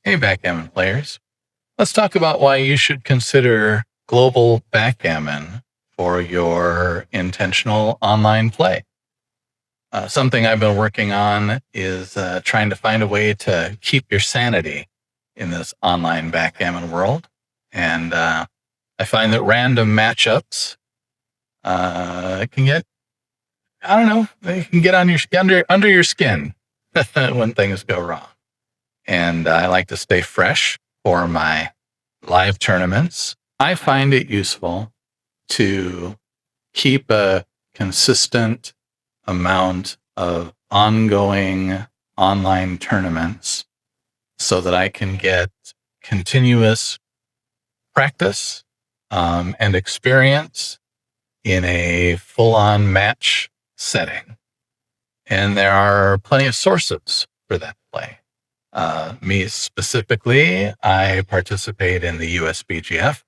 Hey, backgammon players. Let's talk about why you should consider Global Backgammon for your intentional online play. Something I've been working on is trying to find a way to keep your sanity in this online backgammon world. And I find that random matchups can get, I don't know, they can get on your under your skin when things go wrong. And I like to stay fresh for my live tournaments. I find it useful to keep a consistent amount of ongoing online tournaments so that I can get continuous practice and experience in a full-on match setting. And there are plenty of sources for that play. Me specifically, I participate in the USBGF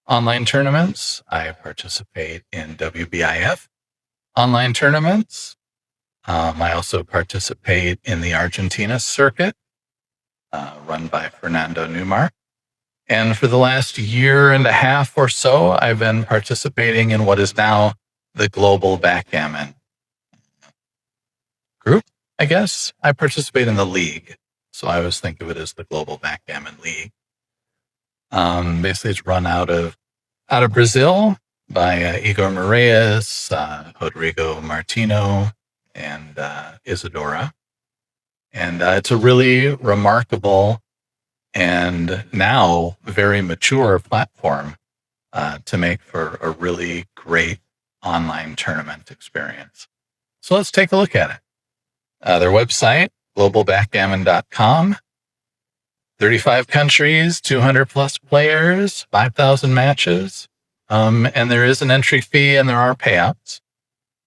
online tournaments. I participate in WBIF online tournaments. I also participate in the Argentina circuit, run by Fernando Newmark. And for the last year and a half or so, I've been participating in what is now the Global Backgammon group, I guess. I participate in the league, so I always think of it as the Global Backgammon League. Basically, it's run out of Brazil by Igor Moraes, Rodrigo Martino, and Isadora. And it's a really remarkable and now very mature platform to make for a really great online tournament experience. So let's take a look at it. Their website, globalbackgammon.com. 35 countries, 200 plus players, 5,000 matches. And there is an entry fee and there are payouts.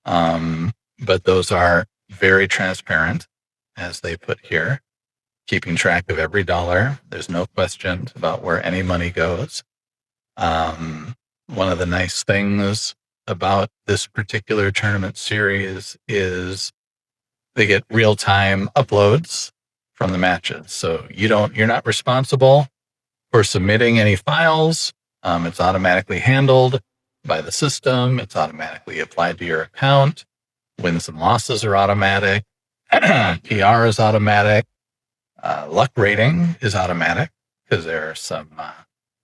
But those are very transparent, as they put here, keeping track of every dollar. There's no question about where any money goes. One of the nice things about this particular tournament series is they get real-time uploads from the matches. So you're not responsible for submitting any files. It's automatically handled by the system. It's automatically applied to your account. Wins and losses are automatic. PR is automatic. Luck rating is automatic because there are some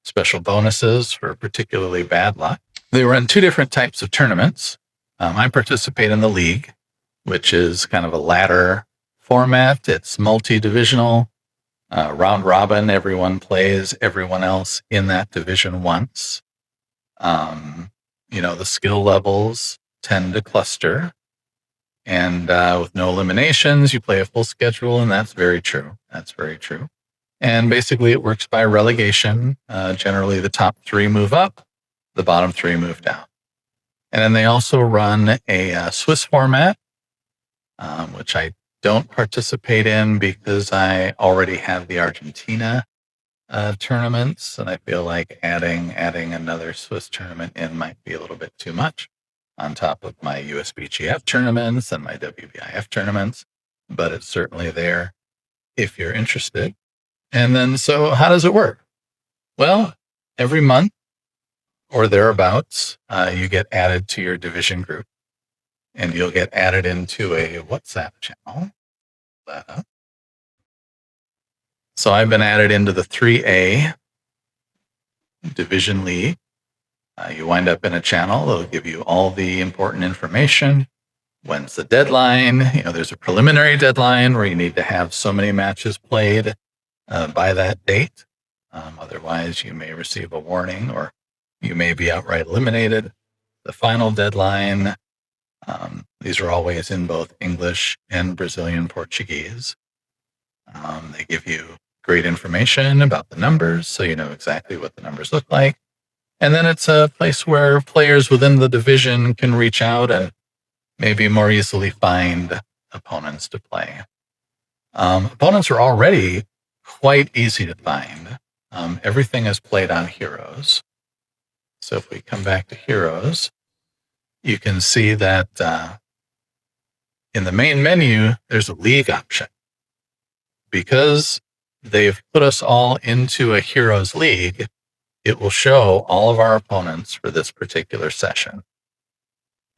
special bonuses for particularly bad luck. They run two different types of tournaments. I participate in the league, which is kind of a ladder format. It's multi-divisional, round robin. Everyone plays everyone else in that division once. The skill levels tend to cluster. And with no eliminations, you play a full schedule, and that's very true. That's very true. And basically, it works by relegation. Generally, the top three move up, the bottom three move down. And then they also run a Swiss format, which I don't participate in because I already have the Argentina tournaments, and I feel like adding another Swiss tournament in might be a little bit too much on top of my USBGF tournaments and my WBIF tournaments, but it's certainly there if you're interested. And then, so how does it work? Well, every month or thereabouts, you get added to your division group, and you'll get added into a WhatsApp channel. So I've been added into the 3A Division League. You wind up in a channel. They'll give you all the important information. When's the deadline? There's a preliminary deadline where you need to have so many matches played by that date. Otherwise, you may receive a warning or you may be outright eliminated. The final deadline, these are always in both English and Brazilian Portuguese. They give you great information about the numbers, so you know exactly what the numbers look like. And then it's a place where players within the division can reach out and maybe more easily find opponents to play. Opponents are already quite easy to find. Everything is played on Heroes. So if we come back to Heroes, you can see that in the main menu, there's a league option. Because they've put us all into a Heroes League, it will show all of our opponents for this particular session.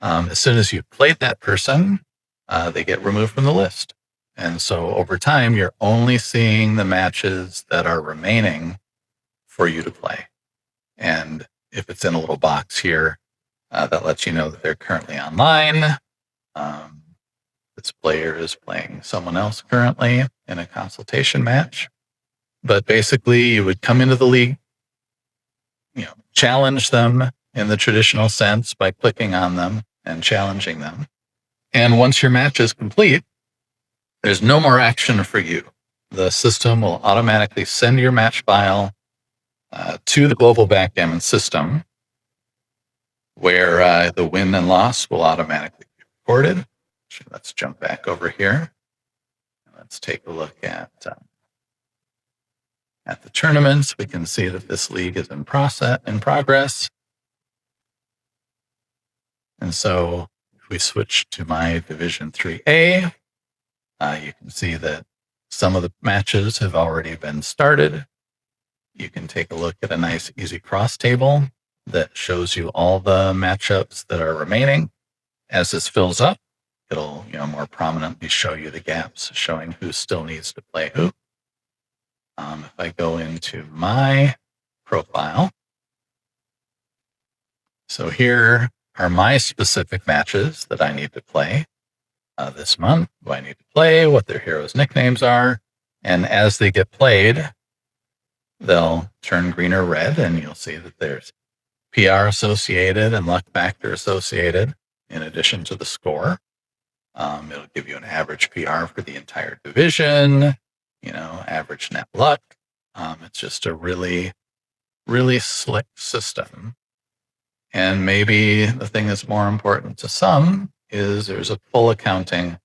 As soon as you've played that person, they get removed from the list. And so over time, you're only seeing the matches that are remaining for you to play. And if it's in a little box here, that lets you know that they're currently online. This player is playing someone else currently in a consultation match. But basically, you would come into the league, challenge them in the traditional sense by clicking on them and challenging them. And once your match is complete, there's no more action for you. The system will automatically send your match file to the Global Backgammon system, where the win and loss will automatically be recorded. So let's jump back over here. Let's take a look at the tournaments. We can see that this league is in progress. And so if we switch to my Division 3A, you can see that some of the matches have already been started. You can take a look at a nice easy cross table that shows you all the matchups that are remaining. As this fills up, it'll more prominently show you the gaps, showing who still needs to play who. If I go into my profile, so here are my specific matches that I need to play this month, who I need to play, what their heroes' nicknames are, and as they get played, they'll turn green or red, and you'll see that there's PR associated and luck factor associated in addition to the score. It'll give you an average PR for the entire division, average net luck. It's just a really, really slick system. And maybe the thing that's more important to some is there's a full accounting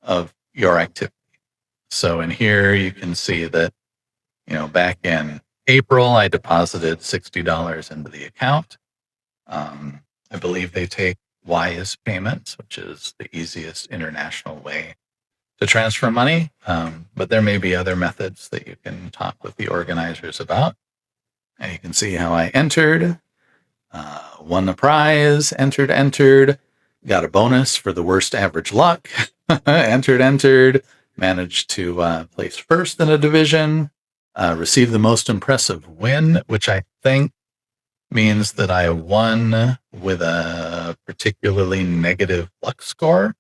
of your activity. So in here, you can see that, back in April, I deposited $60 into the account. I believe they take Wise payments, which is the easiest international way to transfer money. But there may be other methods that you can talk with the organizers about. And you can see how I entered, won the prize, entered, got a bonus for the worst average luck, entered, managed to place first in a division, received the most impressive win, which I think means that I won with a particularly negative luck score.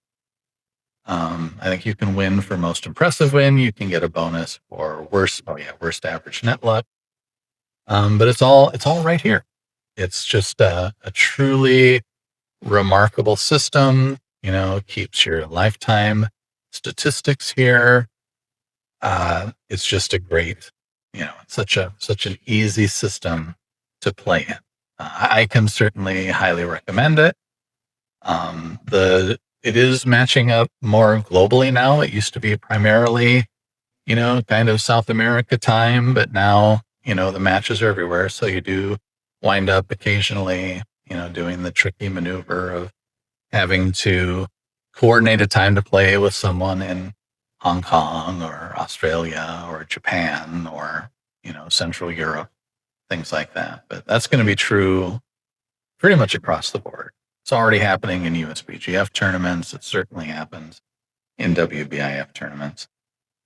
I think you can win for most impressive win. You can get a bonus for worst average net luck. But it's all right here. It's just a truly remarkable system. Keeps your lifetime statistics here. It's just a great, such an easy system to play in. I can certainly highly recommend it. It is matching up more globally now. It used to be primarily, kind of South America time, but now, the matches are everywhere. So you do wind up occasionally, doing the tricky maneuver of having to coordinate a time to play with someone in Hong Kong or Australia or Japan or, Central Europe, things like that. But that's going to be true pretty much across the board. It's already happening in USBGF tournaments. It certainly happens in WBIF tournaments.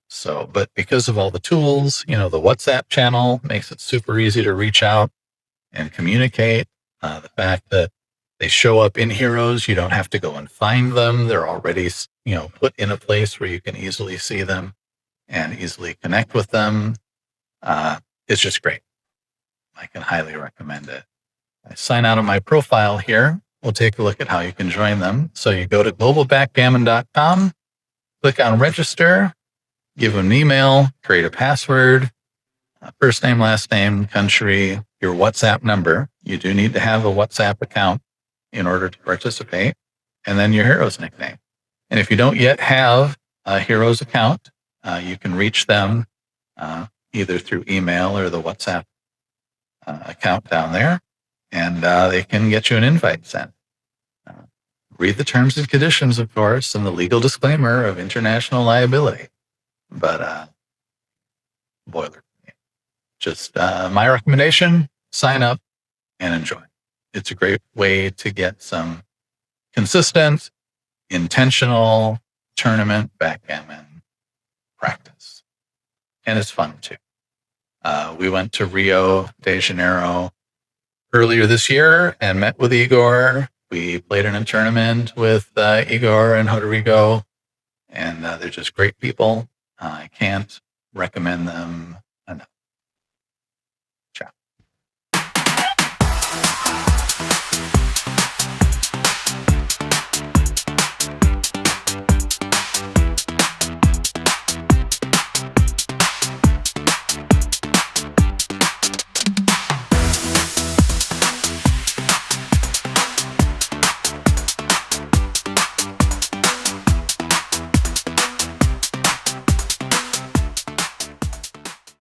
So, but because of all the tools, the WhatsApp channel makes it super easy to reach out and communicate. The fact that they show up in Heroes, you don't have to go and find them. They're already, put in a place where you can easily see them and easily connect with them. It's just great. I can highly recommend it. I sign out of my profile here. We'll take a look at how you can join them. So you go to globalbackgammon.com, click on register, give them an email, create a password, first name, last name, country, your WhatsApp number. You do need to have a WhatsApp account in order to participate, and then your hero's nickname. And if you don't yet have a hero's account, you can reach them either through email or the WhatsApp account down there, and they can get you an invite sent. Read the terms and conditions, of course, and the legal disclaimer of international liability. But boilerplate. Just my recommendation, sign up and enjoy. It's a great way to get some consistent, intentional tournament backgammon practice. And it's fun too. We went to Rio de Janeiro earlier this year and met with Igor. We played in a tournament with Igor and Rodrigo, and they're just great people. I can't recommend them enough.